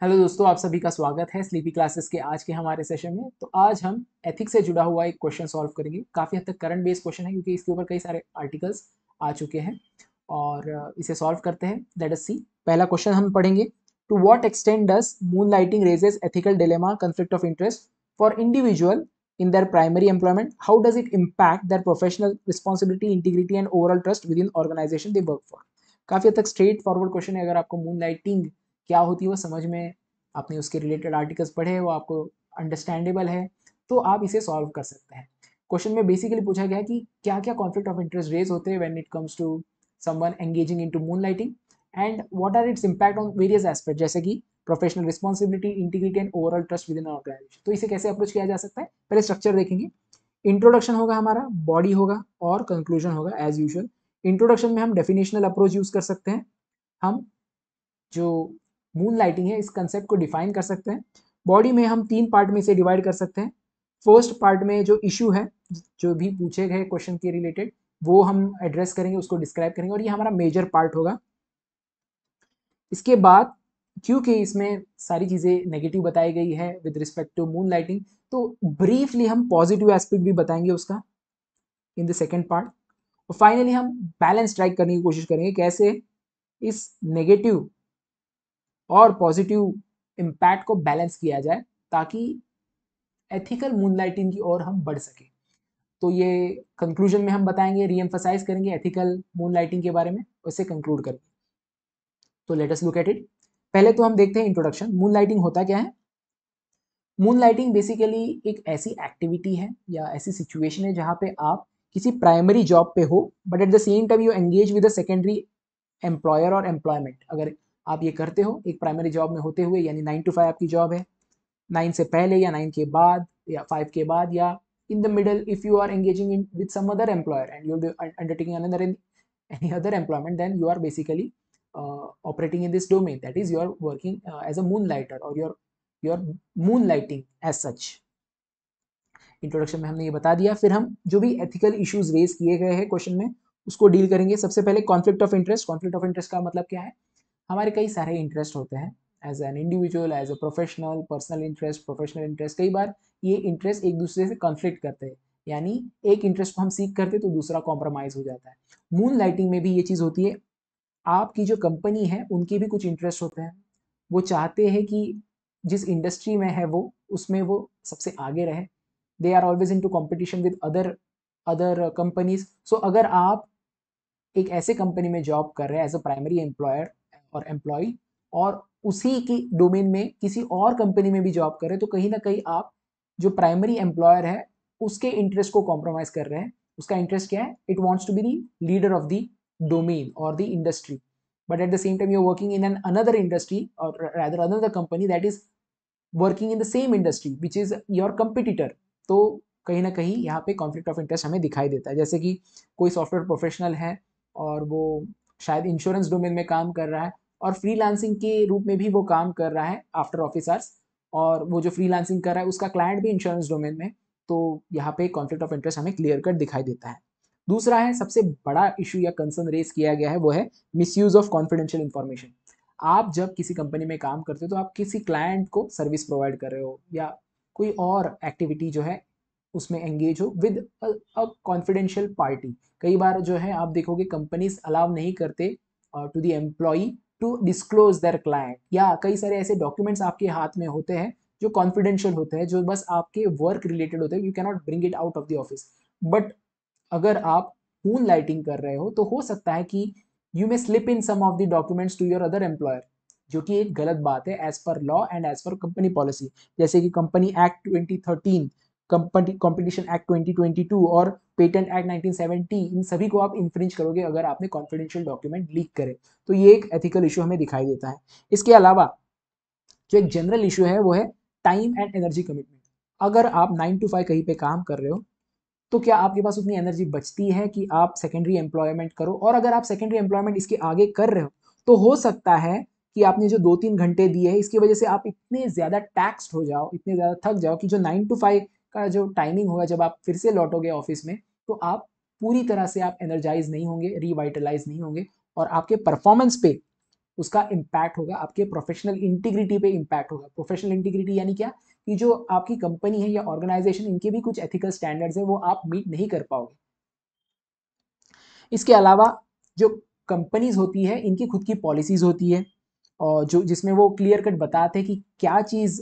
Hello दोस्तों, आप सभी का स्वागत है स्लीपी क्लासेस के आज के हमारे सेशन में। तो आज हम एथिक्स से जुड़ा हुआ एक क्वेश्चन सॉल्व करेंगे। काफ़ी हद तक करंट बेस्ड क्वेश्चन है क्योंकि इसके ऊपर कई सारे आर्टिकल्स आ चुके हैं और इसे सॉल्व करते हैं। Let us see. पहला क्वेश्चन हम पढ़ेंगे। To what extent does moonlighting raises ethical dilemma conflict of interest for individual in their primary employment? How does it impact their professional responsibility, integrity and overall trust within organization they work for? काफी हद तक straight forward question है। अगर आपको moon lighting क्या होती है वो समझ में, आपने उसके रिलेटेड आर्टिकल्स पढ़े, वो आपको अंडरस्टैंडेबल है, तो आप इसे सॉल्व कर सकते हैं। क्वेश्चन में बेसिकली पूछा गया है कि क्या क्या कॉन्फ्लिक्ट ऑफ इंटरेस्ट रेज होते हैं when it comes to someone engaging into moonlighting and what are its impact on various aspect, जैसे कि professional responsibility, integrity and overall trust within organisation. तो इसे कैसे अप्रोच किया जा सकता है, पहले स्ट्रक्चर देखेंगे। इंट्रोडक्शन होगा हमारा, बॉडी होगा और कंक्लूजन होगा एज यूजुअल। इंट्रोडक्शन में हम डेफिनेशनल अप्रोच यूज कर सकते हैं। हम जो मून लाइटिंग है इस कंसेप्ट को डिफाइन कर सकते हैं। बॉडी में हम तीन पार्ट में इसे डिवाइड कर सकते हैं। फर्स्ट पार्ट में जो इशू है, जो भी पूछे गए क्वेश्चन के रिलेटेड, वो हम एड्रेस करेंगे, उसको डिस्क्राइब करेंगे और ये हमारा मेजर पार्ट होगा। इसके बाद क्योंकि इसमें सारी चीज़ें नेगेटिव बताई गई है with respect to moonlighting, तो ब्रीफली हम पॉजिटिव एस्पेक्ट भी बताएंगे उसका इन द सेकेंड पार्ट। और फाइनली हम बैलेंस स्ट्राइक करने की कोशिश करेंगे, कैसे इस नेगेटिव और पॉजिटिव इम्पैक्ट को बैलेंस किया जाए ताकि एथिकल मूनलाइटिंग की ओर हम बढ़ सके। तो ये कंक्लूजन में हम बताएंगे, रीएम्फसाइज करेंगे एथिकल मूनलाइटिंग के बारे में, उससे कंक्लूड करेंगे। तो let us look at it. पहले तो हम देखते हैं इंट्रोडक्शन। मूनलाइटिंग होता क्या है? मूनलाइटिंग बेसिकली एक ऐसी एक्टिविटी है या ऐसी सिचुएशन है जहाँ पे आप किसी प्राइमरी जॉब पे हो but at the same time you engage with a secondary employer और एम्प्लॉयमेंट। अगर आप ये करते हो एक प्राइमरी जॉब में होते हुए, यानी 9 to 5 आपकी जॉब है, 9 से पहले या 9 के बाद या 5 के बाद या in the middle, if you are engaging in with some other employer and you'll be undertaking another any other employment, then you are basically operating in this domain, that is you are working as a moonlighter or your moonlighting as such। Introduction में हमने ये बता दिया। फिर हम जो भी ethical issues raise किए गए हैं क्वेश्चन में उसको डील करेंगे। सबसे पहले conflict of interest. Conflict of interest का मतलब क्या है? हमारे कई सारे इंटरेस्ट होते हैं as an individual, as a professional, personal interest, professional interest. कई बार ये इंटरेस्ट एक दूसरे से कॉन्फ्लिक्ट करते हैं, यानी एक इंटरेस्ट को हम सीख करते तो दूसरा कॉम्प्रोमाइज हो जाता है। मून लाइटिंग में भी ये चीज़ होती है। आपकी जो कंपनी है उनके भी कुछ इंटरेस्ट होते हैं। वो चाहते हैं कि जिस इंडस्ट्री में है वो, उसमें वो सबसे आगे रहे। They are always into competition with other other companies. So अगर आप एक ऐसे कंपनी में जॉब कर रहे हैं एज अ प्राइमरी एम्प्लॉयर और एम्प्लॉय, और उसी की डोमेन में किसी और कंपनी में भी जॉब कर रहे हैं, तो कहीं ना कहीं आप जो प्राइमरी एम्प्लॉयर है उसके इंटरेस्ट को कॉम्प्रोमाइज कर रहे हैं। उसका इंटरेस्ट क्या है? It wants to be the leader of the domain और the industry, but at the same time you're working in another industry or rather another company that is working in the same industry which is your competitor। तो कहीं ना कहीं यहाँ पे conflict of interest हमें दिखाई देता है। जैसे कि कोई सॉफ्टवेयर प्रोफेशनल है और वो शायद इंश्योरेंस डोमेन में काम कर रहा है और फ्रीलांसिंग के रूप में भी वो काम कर रहा है आफ्टर ऑफिस आवर्स, और वो जो फ्रीलांसिंग कर रहा है उसका क्लाइंट भी इंश्योरेंस डोमेन में। तो यहाँ पे कॉन्फ्लिक्ट ऑफ इंटरेस्ट हमें क्लियर कट दिखाई देता है। दूसरा है, सबसे बड़ा इशू या कंसर्न रेस किया गया है, वो है मिसयूज ऑफ कॉन्फिडेंशियल इंफॉर्मेशन। आप जब किसी कंपनी में काम करते हो तो आप किसी क्लाइंट को सर्विस प्रोवाइड कर रहे हो या कोई और एक्टिविटी जो है उसमें एंगेज हो विद अ कॉन्फिडेंशियल पार्टी। कई बार जो है आप देखोगे कंपनीज अलाउ नहीं करते to the employee to disclose their client, या कई सारे ऐसे डॉक्यूमेंट्स आपके हाथ में होते हैं जो कॉन्फिडेंशियल होते हैं, जो बस आपके वर्क रिलेटेड होते हैं। You cannot bring it out of the office. But अगर आप मून लाइटिंग कर रहे हो तो हो सकता है कि you may slip in some of the documents to your other employer, जो कि एक गलत बात है as per law and as per company policy. जैसे कि कंपनी एक्ट 2013, कंपटीशन एक्ट 2022 और पेटेंट एक्ट 1970, इन सभी को आप इन्फ्रिंज करोगे अगर आपने कॉन्फिडेंशियल डॉक्यूमेंट लीक करे। तो ये एक एथिकल इशू हमें दिखाई देता है। इसके अलावा जो एक जनरल इशू है वो है टाइम एंड एनर्जी कमिटमेंट। अगर आप 9 to 5 कहीं पे काम कर रहे हो तो क्या आपके पास उतनी एनर्जी बचती है कि आप सेकेंडरी एम्प्लॉयमेंट करो? और अगर आप सेकेंडरी एम्प्लॉयमेंट इसके आगे कर रहे हो तो हो सकता है कि आपने जो 2-3 घंटे दिए हैं इसकी वजह से आप इतने ज़्यादा टैक्स्ड हो जाओ, इतने ज़्यादा थक जाओ कि जो 9 to 5 का जो टाइमिंग होगा जब आप फिर से लौटोगे ऑफिस में, तो आप पूरी तरह से आप एनर्जाइज नहीं होंगे, रिवाइटलाइज नहीं होंगे और आपके परफॉर्मेंस पे उसका इम्पैक्ट होगा आपके प्रोफेशनल इंटीग्रिटी पे इम्पैक्ट होगा। प्रोफेशनल इंटीग्रिटी यानी क्या, कि जो आपकी कंपनी है या ऑर्गेनाइजेशन, इनके भी कुछ एथिकल स्टैंडर्ड्स है वो आप मीट नहीं कर पाओगे। इसके अलावा जो कंपनीज होती है इनकी खुद की पॉलिसीज होती है, और जो जिसमें वो क्लियर कट बताते हैं कि क्या चीज़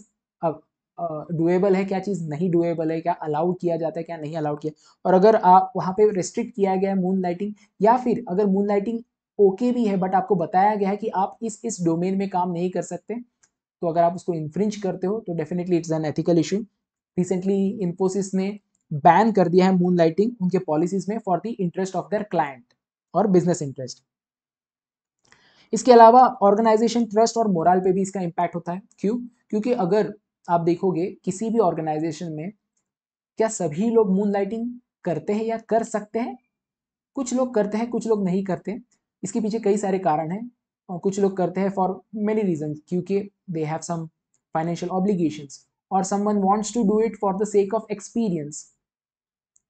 डुएबल है, क्या चीज़ नहीं डुएबल है, क्या अलाउड किया जाता है, क्या नहीं अलाउड किया। और अगर आप वहाँ पे रिस्ट्रिक्ट किया गया है मून लाइटिंग, या फिर अगर मून लाइटिंग ओके भी है बट आपको बताया गया है कि आप इस डोमेन में काम नहीं कर सकते, तो अगर आप उसको इन्फ्रिंज करते हो तो definitely it's an ethical issue. Recently Infosys ने बैन कर दिया है मून लाइटिंग उनके पॉलिसीज में for the interest of their client और बिजनेस इंटरेस्ट। इसके अलावा ऑर्गेनाइजेशन ट्रस्ट और मोरल पे भी इसका इम्पैक्ट होता है। क्यों? क्योंकि अगर आप देखोगे किसी भी ऑर्गेनाइजेशन में, क्या सभी लोग मून लाइटिंग करते हैं या कर सकते हैं? कुछ लोग करते हैं, कुछ लोग नहीं करते। इसके पीछे कई सारे कारण हैं, और कुछ लोग करते हैं फॉर मेनी रीजन, क्योंकि they have some financial obligations, और someone wants to do it for the sake of experience.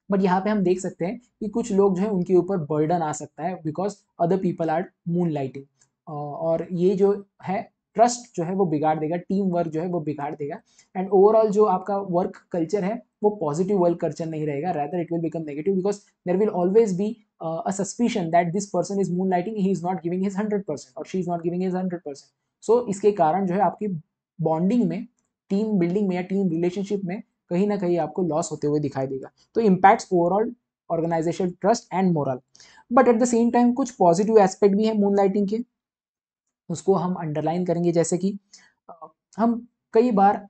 But यहाँ पे हम देख सकते हैं कि कुछ लोग जो है उनके ऊपर बर्डन आ सकता है because other people are moonlighting, और ये जो है ट्रस्ट जो है वो बिगाड़ देगा, टीम वर्क जो है वो बिगाड़ देगा, एंड ओवरऑल जो आपका वर्क कल्चर है वो पॉजिटिव वर्क कल्चर नहीं रहेगा, rather it will become negative because there will always be a suspicion that this person is moonlighting, he is not giving his 100% or she is not giving his 100%. So इसके कारण जो है आपकी bonding में, team building में या team relationship में कहीं ना कहीं आपको लॉस होते हुए दिखाई देगा। तो impacts overall organisation trust and morale. But at the same time कुछ पॉजिटिव एस्पेक्ट भी है मून लाइटिंग के, उसको हम अंडरलाइन करेंगे। जैसे कि हम कई बार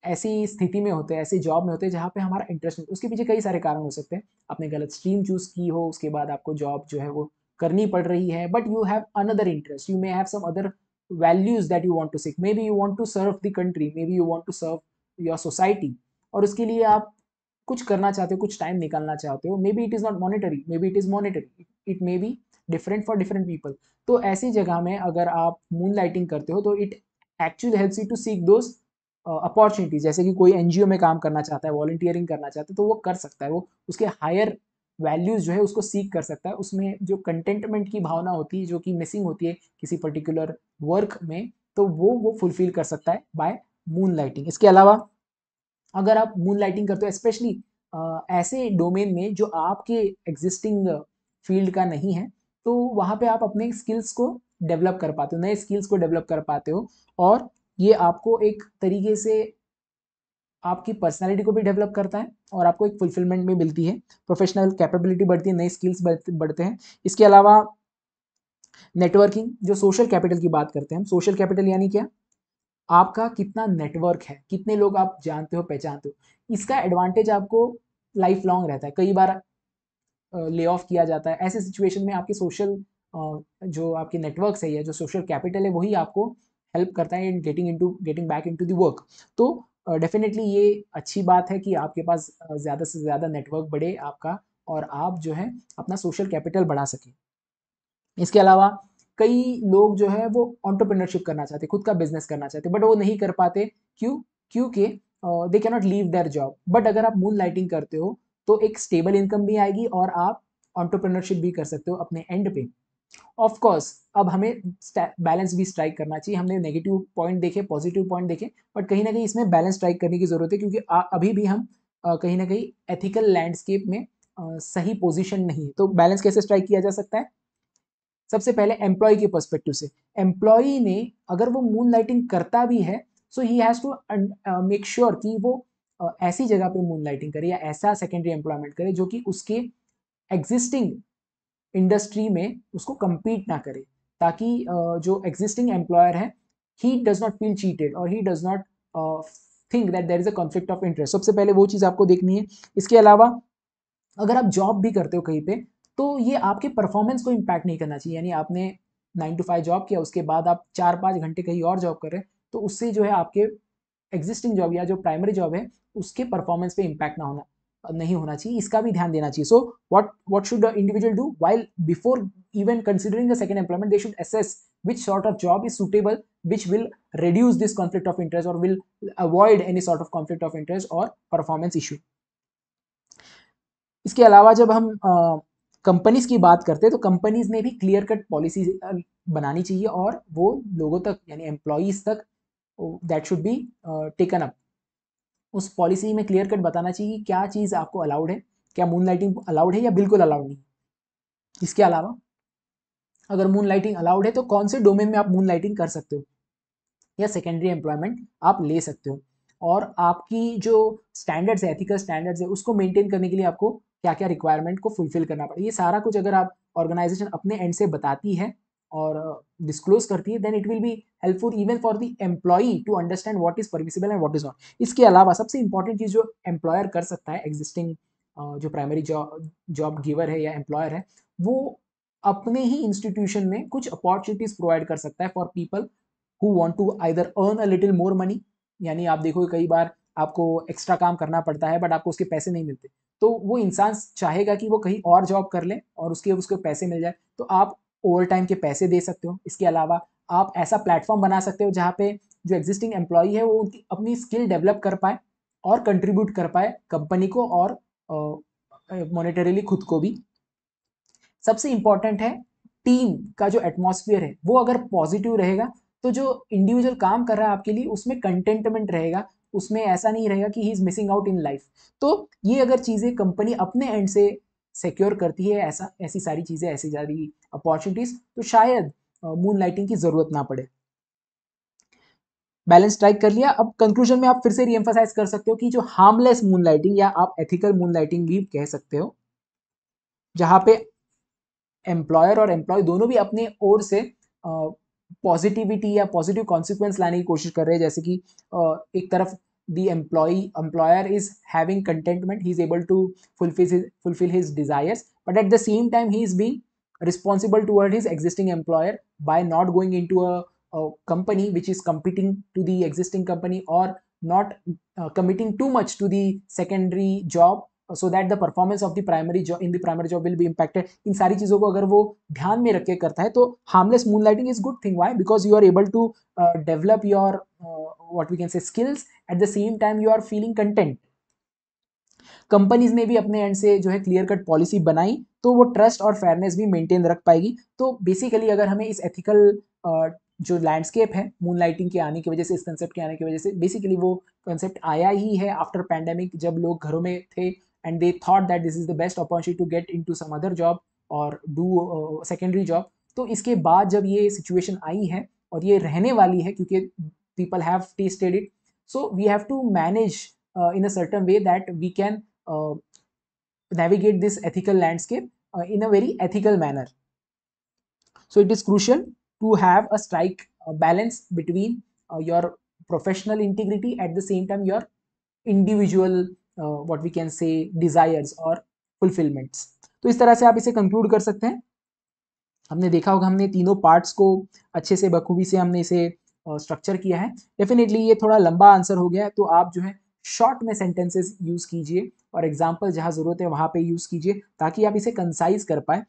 ऐसी स्थिति में होते हैं, ऐसी जॉब में होते हैं जहाँ पे हमारा इंटरेस्ट नहीं, उसके पीछे कई सारे कारण हो सकते हैं। आपने गलत स्ट्रीम चूज की हो, उसके बाद आपको जॉब जो है वो करनी पड़ रही है, but you have another interest, you may have some other values that you want to seek, maybe you want to serve the country, maybe you want to serve your society, और उसके लिए आप कुछ करना चाहते हो, कुछ time निकालना चाहते हो। May be it is not monetary, may be it is monetary, it may be different for different people. तो ऐसी जगह में अगर आप मून लाइटिंग करते हो तो it actually helps you to seek those opportunities. जैसे कि कोई एनजीओ में काम करना चाहता है, वॉलंटियरिंग करना चाहता है, तो वो कर सकता है, वो उसके हायर वैल्यूज जो है उसको सीख कर सकता है। उसमें जो कंटेंटमेंट की भावना होती है जो कि मिसिंग होती है किसी पर्टिकुलर वर्क में, तो वो फुलफिल कर सकता है बाय मून लाइटिंग। इसके अलावा अगर आप मून लाइटिंग करते हो स्पेशली ऐसे डोमेन में जो आपके एग्जिस्टिंग फील्ड का नहीं है, तो वहाँ पे आप अपने स्किल्स को डेवलप कर पाते हो, नए स्किल्स को डेवलप कर पाते हो, और ये आपको एक तरीके से आपकी पर्सनालिटी को भी डेवलप करता है और आपको एक फुलफिलमेंट भी मिलती है, प्रोफेशनल कैपेबिलिटी बढ़ती है, नए स्किल्स बढ़ते हैं। इसके अलावा नेटवर्किंग, जो सोशल कैपिटल की बात करते हैं हम, सोशल कैपिटल यानी क्या, आपका कितना नेटवर्क है, कितने लोग आप जानते हो, पहचानते हो। इसका एडवांटेज आपको लाइफ लॉन्ग रहता है। कई बार ले ऑफ किया जाता है, ऐसे सिचुएशन में आपके सोशल जो आपके नेटवर्क्स है या जो सोशल कैपिटल है वही आपको हेल्प करता है in getting back into the work. तो डेफिनेटली ये अच्छी बात है कि आपके पास ज़्यादा से ज़्यादा नेटवर्क बढ़े आपका, और आप जो है अपना सोशल कैपिटल बढ़ा सकें। इसके अलावा कई लोग जो है वो एंटरप्रेन्योरशिप करना चाहते हैं, खुद का बिजनेस करना चाहते हैं, बट वो नहीं कर पाते। क्यों? क्योंकि they can not leave their job. But अगर आप मून लाइटिंग करते हो तो एक स्टेबल इनकम भी आएगी और आप एंटरप्रेन्योरशिप भी कर सकते हो अपने एंड पे। ऑफ कोर्स अब हमें बैलेंस भी स्ट्राइक करना चाहिए। हमने नेगेटिव पॉइंट देखे, पॉजिटिव पॉइंट देखे, बट कहीं ना कहीं इसमें बैलेंस स्ट्राइक करने की जरूरत है, क्योंकि अभी भी हम कहीं ना कहीं एथिकल लैंडस्केप में सही पोजीशन नहीं है। तो बैलेंस कैसे स्ट्राइक किया जा सकता है? सबसे पहले एम्प्लॉय के पर्सपेक्टिव से, एम्प्लॉय ने अगर वो मून लाइटिंग करता भी है, so he has to make sure कि वो ऐसी जगह पे मून लाइटिंग करे या ऐसा सेकेंडरी एम्प्लॉयमेंट करे जो कि उसके एग्जिस्टिंग इंडस्ट्री में उसको compete ना करे, ताकि जो एग्जिस्टिंग एम्प्लॉयर है he does not feel cheated और he does not think that there is a conflict of interest. सबसे पहले वो चीज़ आपको देखनी है। इसके अलावा अगर आप जॉब भी करते हो कहीं पे, तो ये आपके परफॉर्मेंस को इम्पैक्ट नहीं करना चाहिए। यानी आपने 9 to 5 जॉब किया, उसके बाद आप 4-5 घंटे कहीं और जॉब कर रहे हैं, तो उससे जो है आपके एग्जिस्टिंग जॉब या जो प्राइमरी जॉब है उसके परफॉर्मेंस पे इम्पैक्ट ना होना नहीं होना चाहिए। इसका भी ध्यान देना चाहिए। सो what should the individual do while before even considering the second employment? They should assess which sort of job is suitable, which will reduce this conflict of interest or will avoid any sort of conflict of interest or performance issue. इसके अलावा जब हम companies की बात करते हैं तो companies ने भी क्लियर कट पॉलिसी बनानी चाहिए और वो लोगों तक यानी एम्प्लॉयज तक that should be taken up. उस पॉलिसी में क्लियर कट बताना चाहिए क्या चीज़ आपको अलाउड है, क्या मून लाइटिंग अलाउड है या बिल्कुल अलाउड नहीं। इसके अलावा अगर मून लाइटिंग अलाउड है तो कौन से डोमेन में आप मून लाइटिंग कर सकते हो या सेकेंडरी एम्प्लॉयमेंट आप ले सकते हो, और आपकी जो स्टैंडर्ड्स है, एथिकल स्टैंडर्ड्स है, उसको मेंटेन करने के लिए आपको क्या क्या रिक्वायरमेंट को फुलफिल करना पड़ेगा। ये सारा कुछ अगर आप ऑर्गेनाइजेशन अपने एंड से बताती है और डिस्क्लोज करती है, then it will be helpful even for the employee to understand what is permissible and what is not. इसके अलावा सबसे इंपॉर्टेंट चीज जो एम्प्लॉयर कर सकता है, एग्जिस्टिंग जो प्राइमरी जॉब गिवर है या एम्प्लॉयर है, वो अपने ही इंस्टीट्यूशन में कुछ अपॉर्चुनिटीज प्रोवाइड कर सकता है for people who want to either earn a little more money, यानी आप देखोगे कई बार आपको एक्स्ट्रा काम करना पड़ता है बट आपको उसके पैसे नहीं मिलते, तो वो इंसान चाहेगा कि वो कहीं और जॉब कर ले और उसके उसको पैसे मिल जाए, तो आप ओवर टाइम के पैसे दे सकते हो। इसके अलावा आप ऐसा प्लेटफॉर्म बना सकते हो जहाँ पे जो एग्जिस्टिंग एम्प्लॉई है वो उनकी अपनी स्किल डेवलप कर पाए और कंट्रीब्यूट कर पाए कंपनी को और मॉनेटरीली खुद को भी। सबसे इंपॉर्टेंट है टीम का जो एटमॉस्फेयर है वो अगर पॉजिटिव रहेगा तो जो इंडिविजुअल काम कर रहा है आपके लिए उसमें कंटेंटमेंट रहेगा, उसमें ऐसा नहीं रहेगा कि he is missing out in life. तो ये अगर चीजें कंपनी अपने एंड से सिक्योर करती है, ऐसा ऐसी सारी चीजें, ऐसी सारी अपॉर्चुनिटीज, तो शायद मून लाइटिंग की जरूरत ना पड़े। बैलेंस स्ट्राइक कर लिया। अब कंक्लूजन में आप फिर से रीएम्फसाइज कर सकते हो कि जो हार्मलेस मून लाइटिंग या आप एथिकल मून लाइटिंग भी कह सकते हो, जहां पे एम्प्लॉयर और एम्प्लॉय दोनों भी अपने ओर से पॉजिटिविटी या पॉजिटिव कॉन्सिक्वेंस लाने की कोशिश कर रहे हैं, जैसे कि एक तरफ the employer is having contentment, he is able to fulfill his desires, but at the same time he is being responsible toward his existing employer by not going into a company which is competing to the existing company, or not committing too much to the secondary job so that the performance of the primary job in the primary job will be impacted। इन सारी चीजों को अगर वो ध्यान में रख के करता है तो harmless moonlighting is good thing। why? Because you are able to develop your what we can say skills, at the same time you are feeling content। Companies ने भी अपने एंड से जो है क्लियर कट पॉलिसी बनाई तो वो trust और फेयरनेस भी मेंटेन रख पाएगी। तो बेसिकली अगर हमें इस एथिकल जो लैंडस्केप है मून लाइटिंग के आने की वजह से, इस कंसेप्ट के आने की वजह से, बेसिकली वो कंसेप्ट आया ही है आफ्टर पैंडेमिक, जब लोग घरों में थे and they thought that this is the best opportunity to get into some other job और डू सेकेंडरी जॉब। तो इसके बाद जब ये सिचुएशन आई है और ये रहने वाली है क्योंकि people have tested it, so we have to manage in a certain way that we can navigate this ethical landscape in a very ethical manner। So it is crucial to have a strike balance between your professional integrity, at the same time your individual what we can say desires or fulfillments। तो इस तरह से आप इसे conclude कर सकते हैं। हमने देखा होगा हमने तीनों पार्ट्स को अच्छे से बखूबी से हमने इसे स्ट्रक्चर किया है। डेफिनेटली ये थोड़ा लंबा आंसर हो गया, तो आप जो है शॉर्ट में सेंटेंसेस यूज कीजिए और एग्जाम्पल जहाँ जरूरत है वहाँ पे यूज कीजिए ताकि आप इसे कंसाइज कर पाए।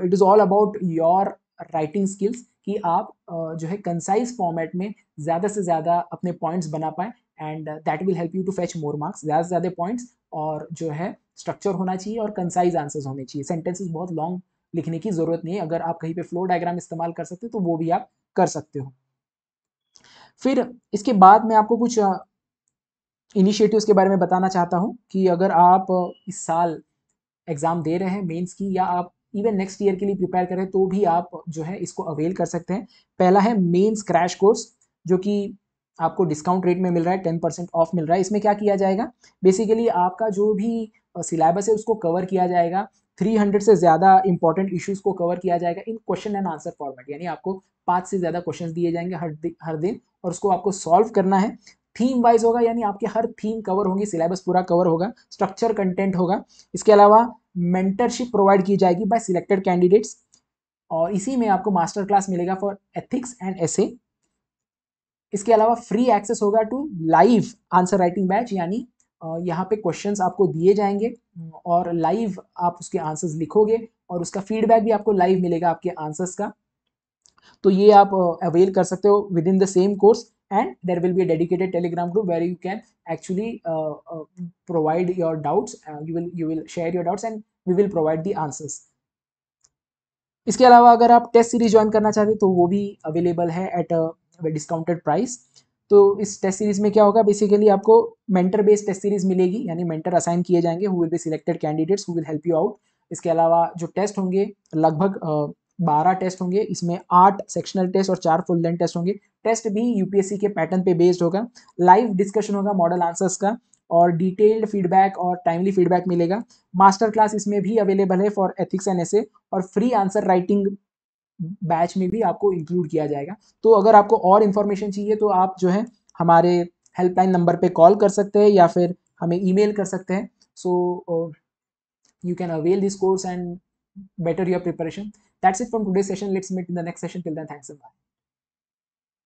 It is all about your writing skills कि आप जो है कंसाइज फॉर्मेट में ज़्यादा से ज़्यादा अपने पॉइंट्स बना पाए, and that will help you to fetch more marks. ज़्यादा से ज़्यादा पॉइंट्स और जो है स्ट्रक्चर होना चाहिए और कंसाइज आंसर्स होने चाहिए। सेंटेंसेस बहुत लॉन्ग लिखने की जरूरत नहीं है। अगर आप कहीं पे फ्लो डायग्राम इस्तेमाल कर सकते हो तो वो भी आप कर सकते हो। फिर इसके बाद मैं आपको कुछ इनिशिएटिव्स के बारे में बताना चाहता हूँ कि अगर आप इस साल एग्जाम दे रहे हैं मेंस की, या आप इवन नेक्स्ट ईयर के लिए प्रिपेयर करें, तो भी आप जो है इसको अवेल कर सकते हैं। पहला है मेंस क्रैश कोर्स, जो कि आपको डिस्काउंट रेट में मिल रहा है, 10% ऑफ मिल रहा है। इसमें क्या किया जाएगा, बेसिकली आपका जो भी सिलेबस है उसको कवर किया जाएगा। 300 से ज़्यादा इंपॉर्टेंट इश्यूज को कवर किया जाएगा इन क्वेश्चन एंड आंसर फॉर्मेट, यानी आपको 5 से ज़्यादा क्वेश्चन दिए जाएंगे हर दिन और उसको आपको सॉल्व करना है। थीम वाइज होगा, यानी आपके हर थीम कवर होंगी, सिलेबस पूरा कवर होगा, स्ट्रक्चर कंटेंट होगा। इसके अलावा मेंटरशिप प्रोवाइड की जाएगी बाय सिलेक्टेड कैंडिडेट्स, और इसी में आपको मास्टर क्लास मिलेगा फॉर एथिक्स एंड एसे। इसके अलावा फ्री एक्सेस होगा to live answer writing batch, यानी यहाँ पे क्वेश्चंस आपको दिए जाएंगे और लाइव आप उसके आंसर्स लिखोगे और उसका फीडबैक भी आपको लाइव मिलेगा आपके आंसर्स का। तो ये आप अवेल कर सकते हो with in the same course, and there will be a dedicated telegram group where you can actually provide your doubts, you will share your doubts and we will provide the answers। इसके अलावा अगर आप test series join करना चाहते हैं तो वो भी अवेलेबल है एट अ डिस्काउंटेड प्राइस। तो इस टेस्ट सीरीज में क्या होगा, बेसिकली आपको मेंटर बेस्ड टेस्ट सीरीज मिलेगी, यानी मेंटर असाइन किए जाएंगे who will be selected candidates who will help you out. इसके अलावा जो टेस्ट होंगे लगभग 12 टेस्ट होंगे, इसमें 8 सेक्शनल टेस्ट और 4 फुल लेंथ टेस्ट होंगे। टेस्ट भी यूपीएससी के पैटर्न पे बेस्ड होगा, लाइव डिस्कशन होगा मॉडल आंसर्स का, और डिटेल्ड फीडबैक और टाइमली फीडबैक मिलेगा। मास्टर क्लास इसमें भी अवेलेबल है फॉर एथिक्स एंड एसे, और फ्री आंसर राइटिंग बैच में भी आपको इंक्लूड किया जाएगा। तो अगर आपको और इन्फॉर्मेशन चाहिए तो आप जो है हमारे हेल्पलाइन नंबर पे कॉल कर सकते हैं या फिर हमें ईमेल कर सकते हैं। सो you can avail this course and better your preparation. That's it from today's session. Let's meet in the next session. Till then, thanks a lot.